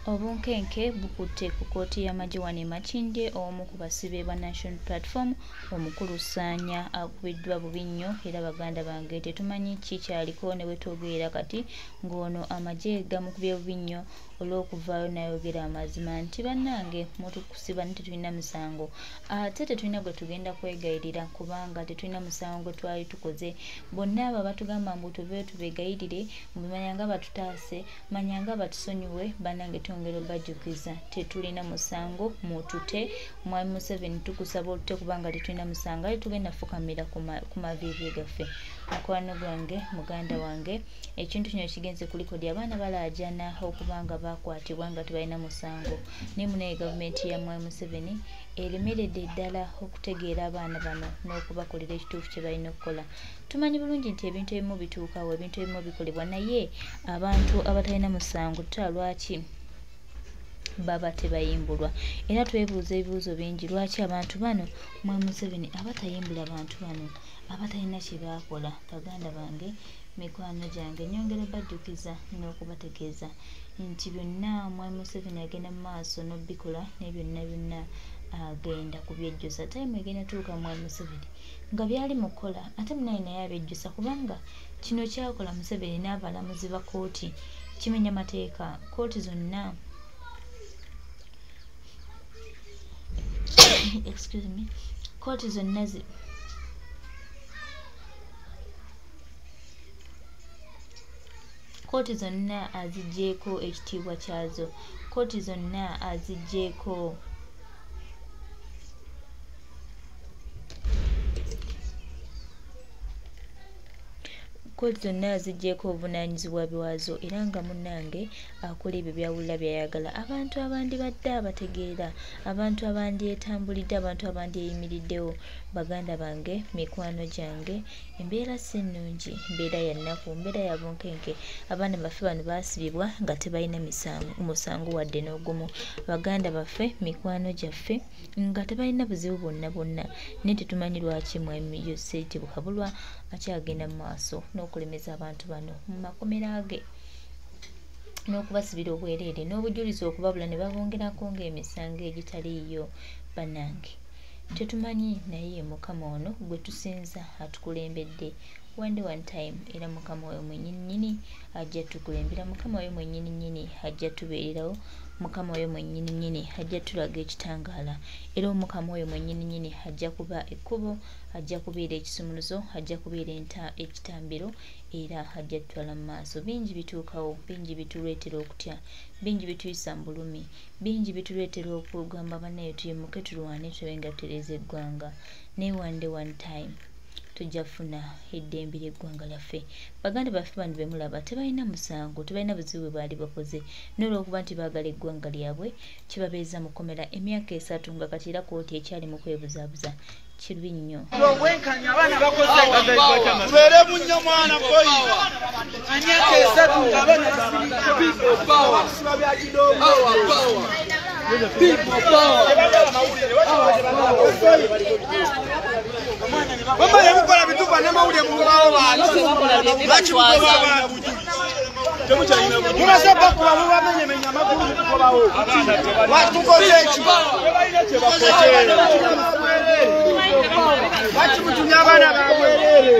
Obunkenke bukutte ku kooti ya Magye wano Makindye Omu Kubasibe Bba National Platform omukulu Sanya Ayakubidwa Bubi Nyo era baganda bange tetumanyi kikyaliko ne wetwogerera kati ng'ono Magye gamukubye Bubi Nyo olw'okuvaayo n'ayogera amazima nti bannange mutukusiba tetulina musango ate tetulina gwe tugenda kwegayirira kubanga tetulina musango gwe twali tukoze bonna abo batugamba mbu tuveeyo tubegayirire mumanyanga batutaase manyanga batusonyiwe bannange twongera bajjukiza tetulina musango mutute mwami Museveni tukusaba olute kubanga tetulina musango ali tugenda fukamira ku mavivi gaffe mukwano gwange muganda wange ekintu kino kigenze kuliko di abaana balaajana okubanga bakwatibwa nga tebalina musango ne munaye gavumenti ya mwami Museveni eremeredde ddala okutegeera abaana bano n'okubakolera ekituufu kye balina okukola. Tumanyi bulungi nti ebintu ebimu bituukawo ebintu ebimu bikolebwa naye abantu abatalina musango tutala lwaki baba tebayimbulwa era twebuuza ebibuuzo bingi lwaki abantu bano mwami Museveni abatayimbula abantu bano abatalina kye baakola. Baganda bange mikwano gyange nyongera bajjukiza n'okubategeeza nti byonna mwami Museveni agenda mu maaso n'obbikola ne byonna agenda kubyejjusa time egenda tuuka mwami Museveni nga byali mukola ate munaye naye abejjusa kubanga kino kyakola Museveni n'abalamuzi ba kooti kimenya mateeka kooti zonna excuse me kooti zonna kooti zonna azigjeeko ekitiibwa kyazo kooti zonna azigjeeko kooti zonna azigjeeko obuvunaanyizibwa bwazo era nga munnange akola ebyo byawulira byayagala. Abantu abandi badde abategeera abantu abandi etambulidde abantu abandi eyimiriddewo baganda bange mikwano gyange embeera si nnungi mbeera ya nnaku mbeera ya bunkenke abaana baffe bano baasibibwa nga tebalina musango wadde n'ogumu baganda baffe mikwano gyaffe nga tebalina buzibu bwonna naye tetumanyi lwaki mwami Yoseti Bukabulwa akyagenda mu maaso n'okulemeza abantu bano mu makomera ge n'okubasibira obwereere n'obujulizi okubabula ne babongerako ng'emisango egitaliiyo. Bannange tetumanyi naye mukama ono gwe tusinza atukulembedde one time era mukama we mwennyini ajja tukulembera mukama we mwennyini ajja tubeererawo mukama we mwennyini ajja tulaga ekitangaala era omukama we mwennyini ajja kuba ekkubo ajja kubeera ekisumuluzo ajja kubeera ekitambiro era ajja tutwala mu maaso. Bingi bituukawo bingi bituleetera okutya bingi bituyisa mu bulumi bingi bituleetera okugamba bannaye tuyimuke tulwane tubenga tutereza eggwanga naye one time tujja funa eddembe ly'eggwanga lyaffe. Baganda baffe bano bemulaba tebalina musango tebalina buzibu bwe baali bakoze n'olwokuba nti baagala eggwanga lyabwe kibabeeza mu kkomera emyaka 3 nga kati era kooti ekyali mu kwebuzaabuza kibi nnyo. Tubeere munnyo mwana boyi emyaka 3 nga abaana basiba bya kidongo Mama yamukola bitupa n'amawulire mu baawo bantu bakimukola abantu Munasaba kuba mubamenyemenya amagulu mukukobawo watukoze eki bakimutumya abaana babwerere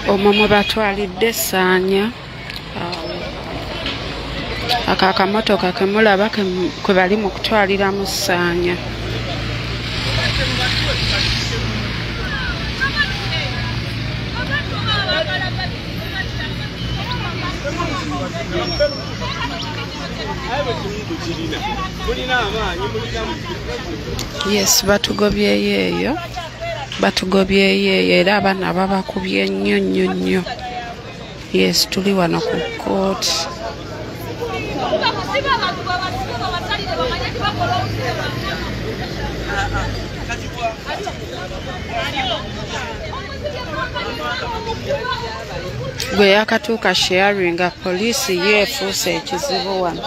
Omwo mwe batwalidde Sanya akamotoka kemulaba kwe bali mu kutwalira mu Sanya. Yes, batugobyeyo era abaana babakubye nnyo. Yes, tuli wano ku kooti. Gwe yakatuuka sharinga poliisi yeefuuse ekizibu wano.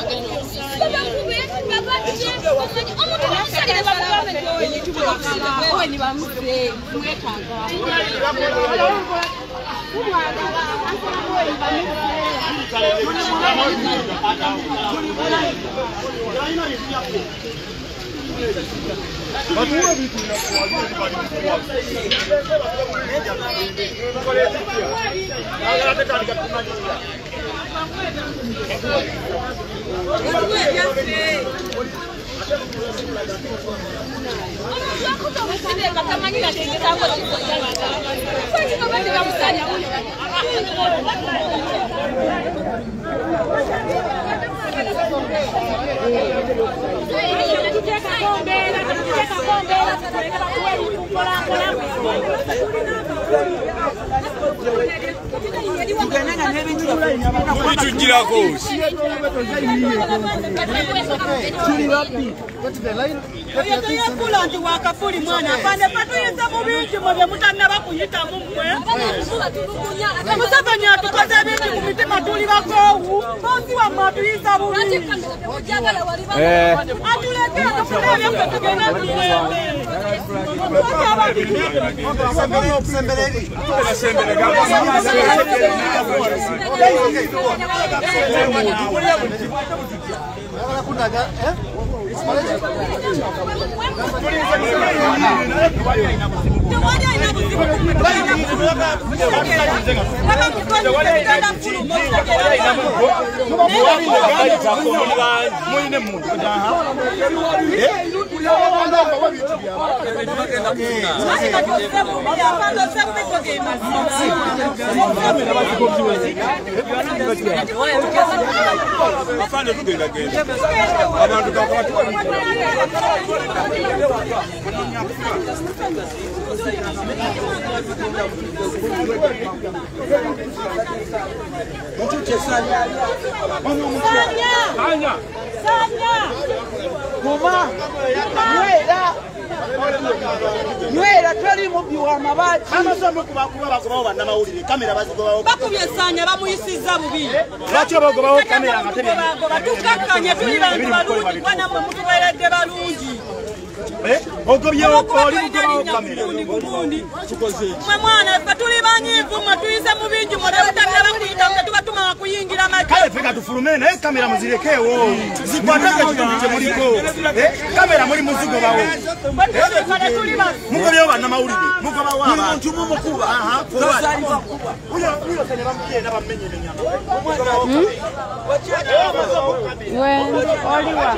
Nwera toli mubiwa mabati amasomo kubakuba bagobawo bannamawulire kamera bazigobawo bakubye Sanya bamuyisiza bubi lwaki bagobawo kamera nga tebye batukakkanye tuli bantu balungi bwana mwe mutubeeredde balungi ogobyewo oli mugobawo kamera mwe mwana ffe tuli banyiivu mwe tuyise mu bingi mwerebutamira bakuyita nga tubatuma wakuyingira mati kale ffe katufulume naye kamera muzirekeewo zikwatake kitundu kyemuliko kamera muli muzigobawo mugobyewo bannamawulire mugobawo abantu mumukuba uyo kene bamugenda bamenyerenya oliwa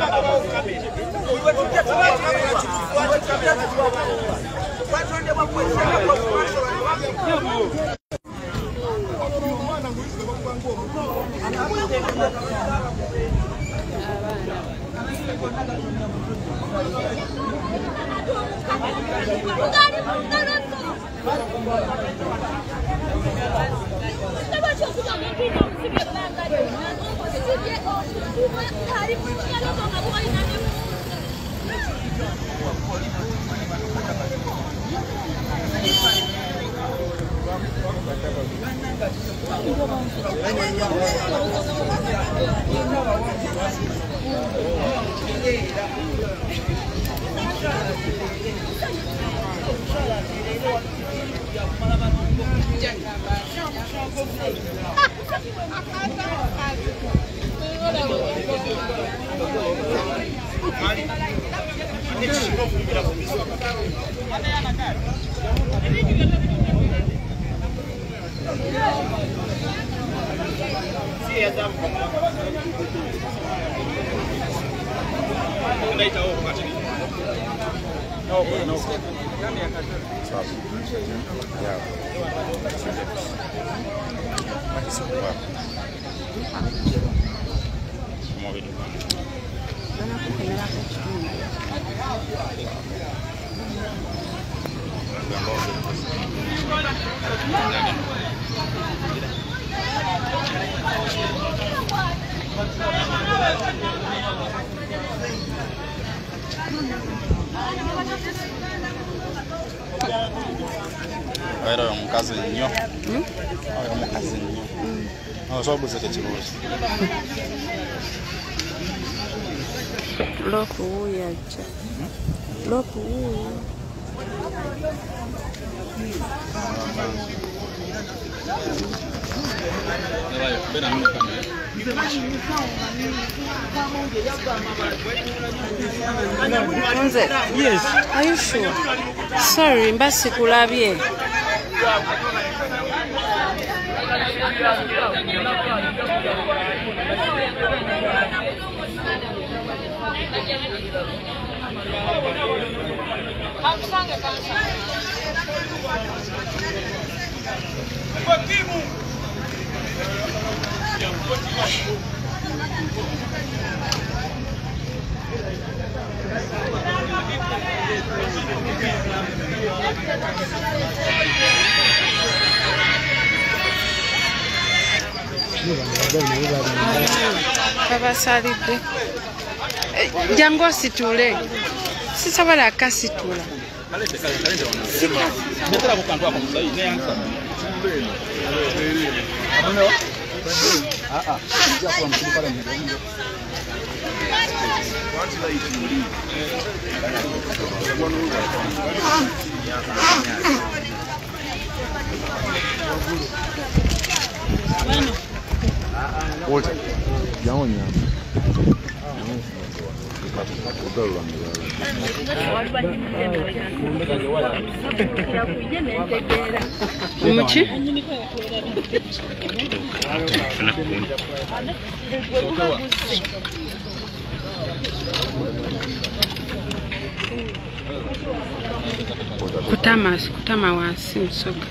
Era omukazi nnyo. Omukazi nnyo. Osobola tekibuuzi. Loku yacha. Loku. Yes. Are you sure? Sorry, mbasi kulabye. Kabasalidde. Jango situle. Sisobola kasitula. Wote. Yaoni hapa. Umuchi? Kutama wansi msoga.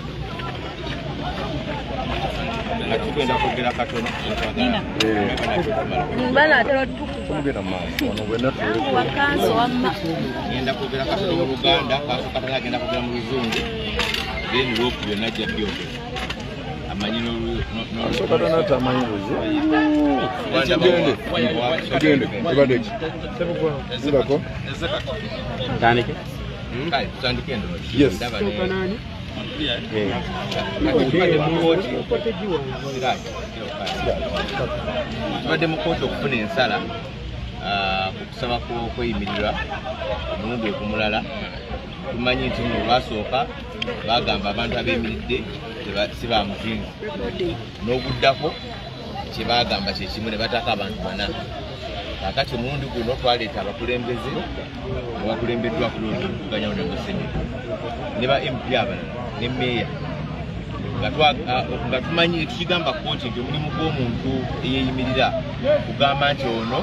Mbala atero tukuba. Wakazo wamma. Ngenda kugera katono mu Buganda, katala agenda kugera mu Luzungu. Then rope byonna ajja byoke. Amanyino no Sokatana tamanyizo. Gende. Tebadeki. Zibako. Tandike. Kai, tandike ndo. Yes. Nani? Tubadde mu kooti okufuna ensala okusaba kweyimirirwa omulundi okumulala. Tumanyi nti mu lwasooka bagamba abantu abeyimiridde si ba muzinzi, n'obuddako kye bagamba kye kimu ne bataako abantu 4. Kakati omulundi guno twaleeta abakulembeze abakulembeddwa ku Luganya ne Museni ne ba MP abalala ne meeya nga tumanyi tukigamba kooti nti omulimu gw'omuntu eyeeyimirira kugamba nti ono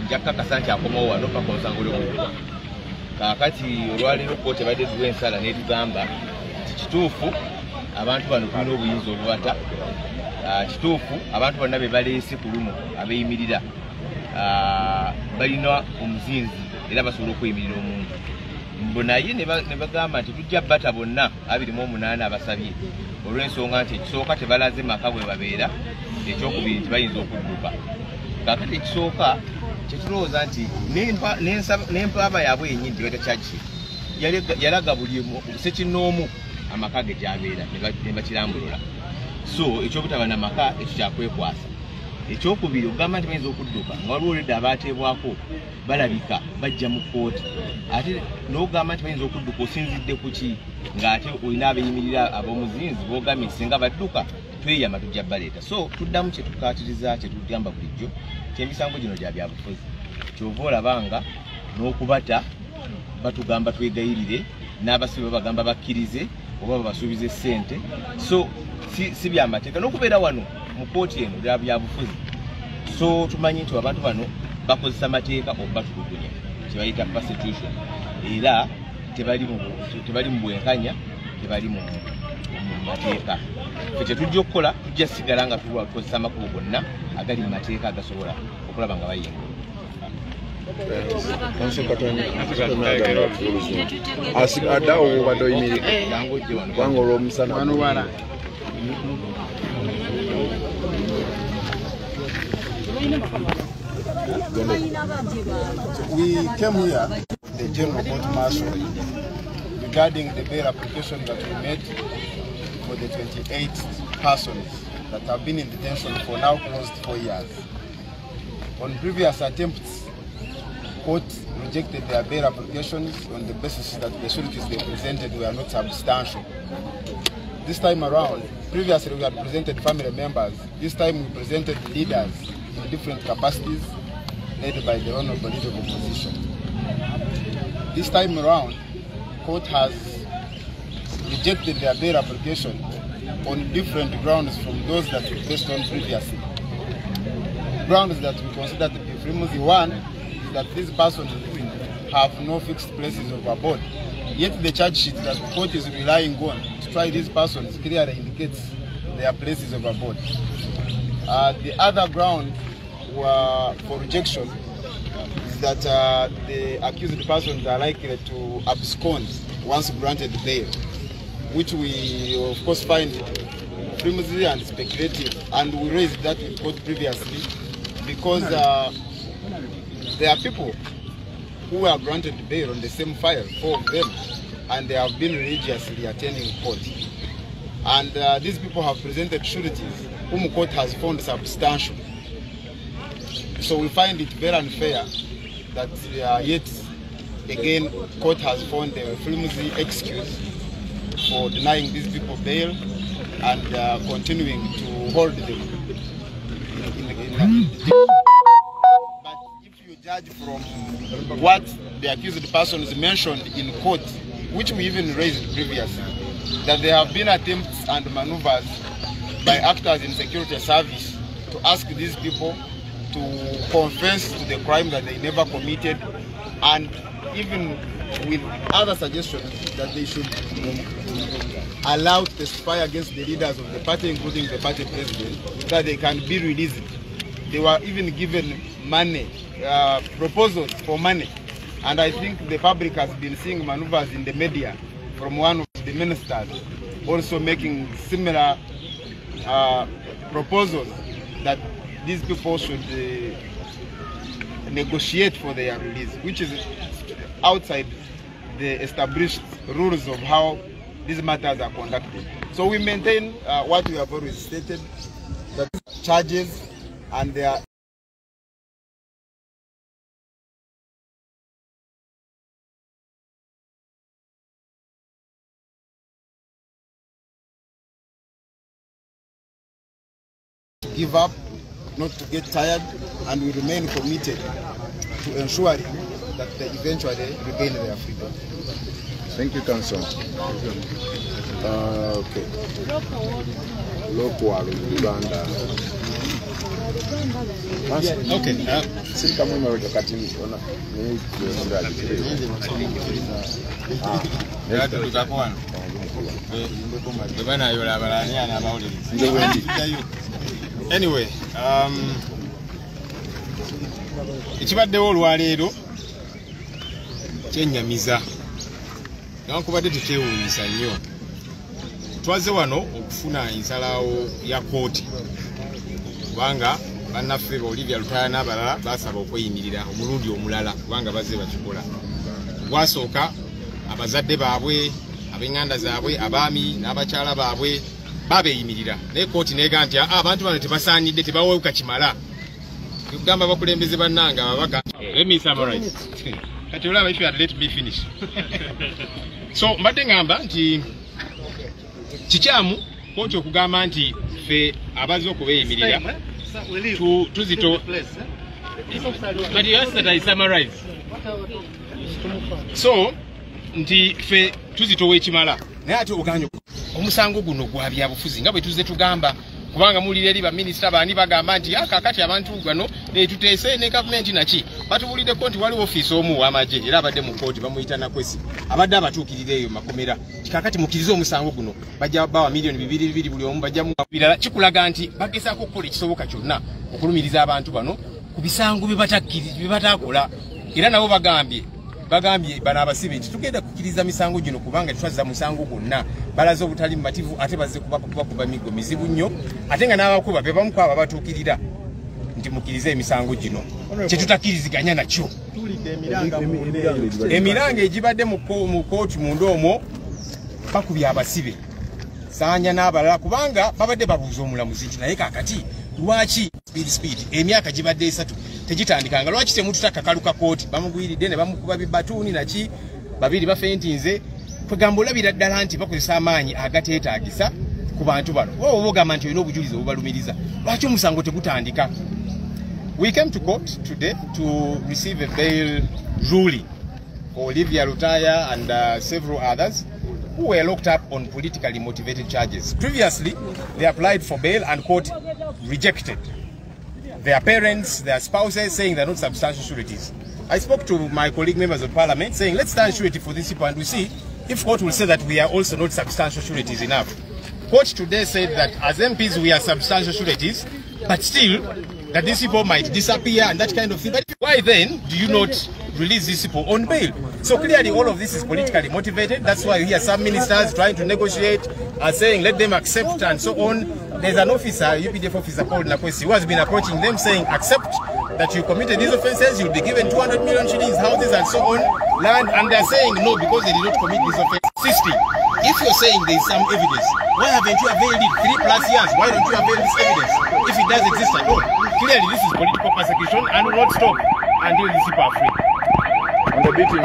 nja kukakasa nti akomawo wano paka omusango lw'omuntu. Kaakati olwaleero kooti ebadde tuwa ensala n'etugamba nti kituufu abantu bano tulina obuyinza obubata, kituufu abantu bonna be baleese ku luno abeeyimirira balina omuzinzi era basobola okweyimirira omuntu. Mbo naye ne bagamba nti tujja bata bonna 28 abasabye olw'ensonga nti ekisooka tebalaze maka bwe babeera, ekyokubiri nti bayinza okudduka. Kaakati ekisooka kyetulowooza nti n'empaaba yaabwe yennyini tebata kyaki yalaga buli sekinnoomu amaka ge gy'abeera ne bakirambulira. So ekyobutaba n'amaka ekyo kyakwekwasa. Ekyokubiri ogamba nti bayinza okudduka nga waliwo olwedda abaateebwako balabika bajja mu kooti, ate n'ogamba nti bayinza okudduka osinzidde ku ki ng'ate olina abeeyimirira ab'omuzinzi b'ogambye singa badduka tweyama tujja baleeta. So tuddamu kye tukaatiriza kye tugamba bulijjo ky'emisango gino gya byabufuzi. Kyova olabanga n'okubata batugamba twegayirire, n'abasibe bagamba bakkirize oba babasuubize ssente. So si byamateeka n'okubeera wano mu kooti eno bya byabufuzi. So tumanyi nti abantu bano bakozesa amateeka okubatulugunya kye bayita constitution, era tebali mu bwenkanya, tebali mu mateeka. Ffe kye tujja okukola tujja sigala nga tukozesa amakubo gonna agali mu mateeka agasobola okulaba nga bayinga. Addawo obadde oyimiridde kubanga olw'omusana We came here, the General Court Marshal, regarding the bail application that we made for the 28 persons that have been in detention for now close to 4 years. On previous attempts, court rejected their bail applications on the basis that the sureties they presented were not substantial. This time around, previously we had presented family members. This time we presented leaders in different capacities, led by the Honorable Leader of Opposition. This time around, court has rejected their bail application on different grounds from those that we placed on previously. Grounds that we consider to be flimsy. One is that these persons have no fixed places of abode. Yet the charge sheet that the court is relying on to try these persons clearly indicates their places of abode. The other ground for rejection is that the accused persons are likely to abscond once granted bail, which we of course find flimsy and speculative, and we raised that with court previously because there are people who were granted bail on the same file, 4 of them, and they have been religiously attending court. And these people have presented sureties whom court has found substantial. So we find it very unfair that yet again court has found a flimsy excuse for denying these people bail and continuing to hold them in But if you judge from what the accused persons mentioned in court, which we even raised previously, that there have been attempts and maneuvers by actors in security service to ask these people to confess to the crime that they never committed, and even with other suggestions that they should allow to testify against the leaders of the party, including the party president, that they can be released. They were even given money, proposals for money. And I think the public has been seeing maneuvers in the media from one of the ministers also making similar proposals that these people should negotiate for their release, which is outside the established rules of how these matters are conducted. So we maintain what we have always stated, that charges and their give up, not to get tired, and we remain committed to ensuring that they eventually regain their freedom. Thank you, Council. Okay. Local Uganda. Okay. Sika mwe mwe wakati ona ni Anyway, ekibaddewo olwaleero kyennyamiza newankubadde tekyewuunyisa nnyo. Twaze wano okufuna ensalawo ya kooti kubanga bannaffe Olivia Lutaya n'abalala basaba okweyimirira omulundi omulala kubanga bazze bakikola. Gwasooka abazadde baabwe, ab'enganda zaabwe, abaami n'abakyala baabwe babeeyimirira, naye kooti neega nti abantu bano tebasaanidde, tebawewuka kimala. Tugamba bakulembeze bannanga ababaka. Let me summarize. Kati olaba if you had let me finish. So mbadde ngamba nti kikyamu kooti okugamba nti ffe abazze okubeeyimirira tuzito. But you asked that I summarize. So nti ffe tuzitowa ekimala, naye ate oganyo omusango guno gwa byabufuzi nga bwe tuzze tugamba kubanga mulire eri baminisita bani bagamba nti kakati abantu bano tuteese ne gavumenti naki batubuliddeko nti waliwo ofiisi omu w'amagye era abadde mu kooti bamuyita Nakwesi abadde abatuukirira eyo makomera kakati mukirize omusango guno bajja bawa miliyoni 2 buli omu bajja mu birala kikulaga nti bagezaako okukola ekisoboka kyonna okulumiriza abantu bano ku bisango bye batakola era nabo bagambye bano abasibe nti tugenda kukkiriza misango gino kubanga tetwazza musango gwonna balaze obutali mumativu ate bazze kubakuba migo mizibu nnyo ate nga n'abakuba be bamu kwabo batuukirira nti mukkirize emisango gino kyetutakkiriziganya nakyo emiranga egibadde mu kooti munda omwo bakubye abasibe Sanya n'abalala kubanga babadde babuuza omulamuzi nti naye kakati lwaki speed emyaka gibadde 3 tegitandikanga lwaki temututaka kaluka kooti bamugwiridde ne bamukuba bibatuuni naki babiri bafentinze kwegamba olabira ddala nti bakozesa amaanyi agateetaagisa ku bantu bano wowe ogamba nti olina obujulizi obubalumiriza lwaki omusango tegutandika. We came to court today to receive a bail ruling for Olivia Lutaya and several others who were locked up on politically motivated charges. Previously, they applied for bail and court rejected. Their parents, their spouses saying they're not substantial sureties. I spoke to my colleague members of parliament saying let's stand surety for these people and we see if court will say that we are also not substantial sureties enough. Court today said that as MPs we are substantial sureties, but still that these people might disappear and that kind of thing. But why then do you not release these people on bail? So clearly all of this is politically motivated. That's why you hear some ministers trying to negotiate, saying let them accept and so on. There's an officer, UPDF officer called Nakwesi, who has been approaching them saying accept that you committed these offences, you'll be given 200 million shillings, houses and so on, land, and they're saying no because they did not commit this offence. 60. If you're saying there's some evidence, why haven't you availed it 3+ years? Why don't you avail this evidence if it does exist at all? Clearly this is political persecution and will not stop until these people are free. On the beating,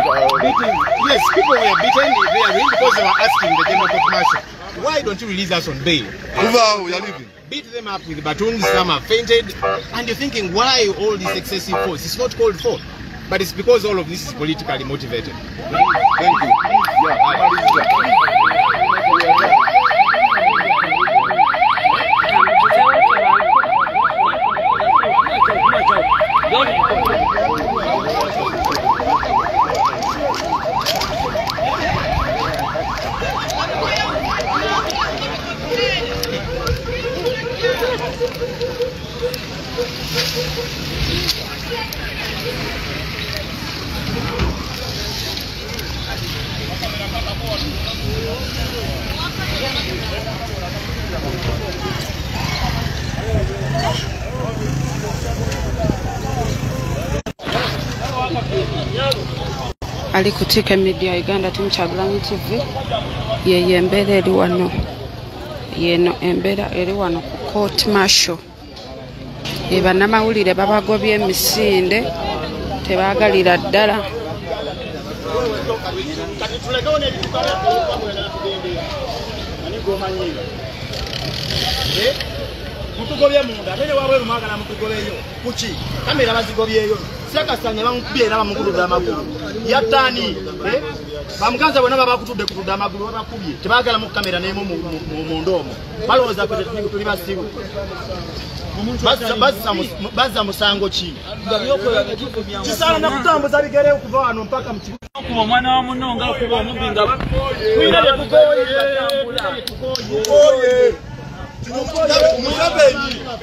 yes, people were beaten because they were asking the general court martial, why don't you release us on bail? Beat them up with batons, some have fainted, and you're thinking, why all this excessive force? It's not called for, but it's because all of this is politically motivated. Thank you. Ali kutika media Uganda timu Kyagulanyi TV ye embeera eri wano yeno embeera eri wano ku court martial bannamawulire babagobye emisinde tebagalira ddala mutugobye munda ate ne wabweru mwagala mutugobeyo kuki kamera bazigobyeyo Sanya bamukubye era bamuguluza amagulu yatani bamuganza bonna babakutudde kutudde amagulu babakubye tebagala mu kamera nemo mu ndomo balowooza ko tuli basibu bazza musango ki kisana na kutambuza bigere okuva wano mpaka mu kibuga kuba mwana wa munonga kuba omubinga twina tukoye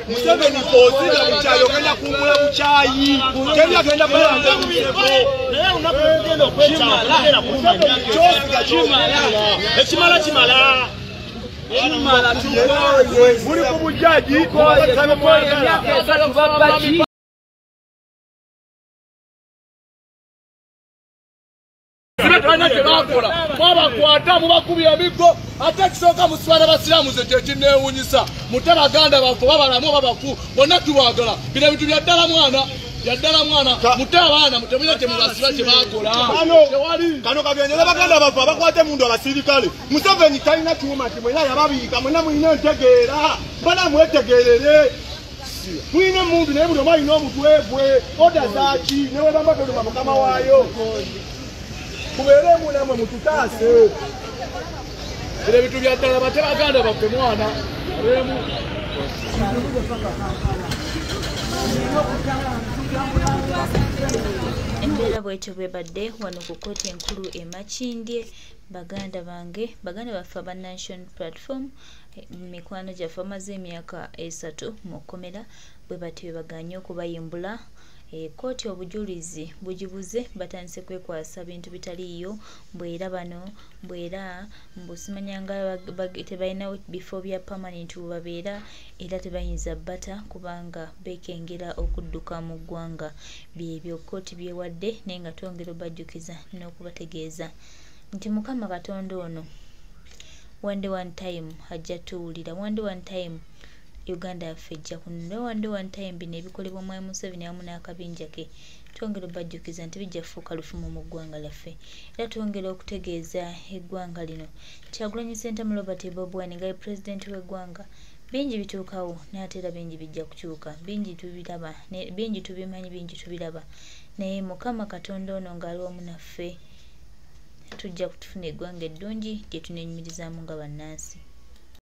Museveni kozira muchayo kanya kumula muchayi kenya genda kulanga musebo naye unapogenda okwechama ekimala muri ku bujaji ko batame kwagala Kwabakwata mubakubi emigo ate kisoka muswana basiramu ze kinewunyisa mutabaganda bafo babalamu babaku bonna tubagala bino bintu byaddala mwana mutabaana mutemuyina temubasiba kyebakola kano kagenjera baganda bafo abakwate mundu abasirikale Museveni talina kiwuma nti mwena yababiika mwena muyina entegeera bana mwetegerere muyina mundu naye buli omu alina omutwebwe oda zaki newe bambagoluma mukama waayo kubere munamwe mututase bino bintu byaddala bate baganda baffe mwana Embeera bwetyo bwebadde wano ku kooti enkulu e Makindye. Baganda baffe aba National Platform mikwano gyaffe amaze emyaka 3 mu kkomera bwe batyo baganye okubayimbula. Kooti obujulizi bugibuze batandise kwekwasa bintu bitaliiyo mbwera mbusimanyanga tebalina bifo bya permanent babeera era tebayinza bata kubanga bekengera okudduka mu ggwanga. Byebyo kooti byewadde naye nga twongera obajjukiza n'okubategeeza nti Mukama Katonda ono one time ajja tuwulira, one time Uganda yaffe ejja kununula, one time bino ebikolebwa Mwami Museveni awamu n'akabinja ke twongera obajjukiza nti bijja kufuuka lufumu mu ggwanga lyaffe. Era twongera okutegeeza eggwanga lino Kyagulanyi Ssentamu Robert Bobi Wine nga pulezidenti w'eggwanga bingi bituukawo n'ate era bingi bijja kukyuka, bingi tubiraba, bingi tubimanyi, bingi tubiraba, naye Mukama Katonda ono ng'ali wamu naffe tujja kutufuna eggwanga eddungi lye tunenyumirizaamu nga bannansi.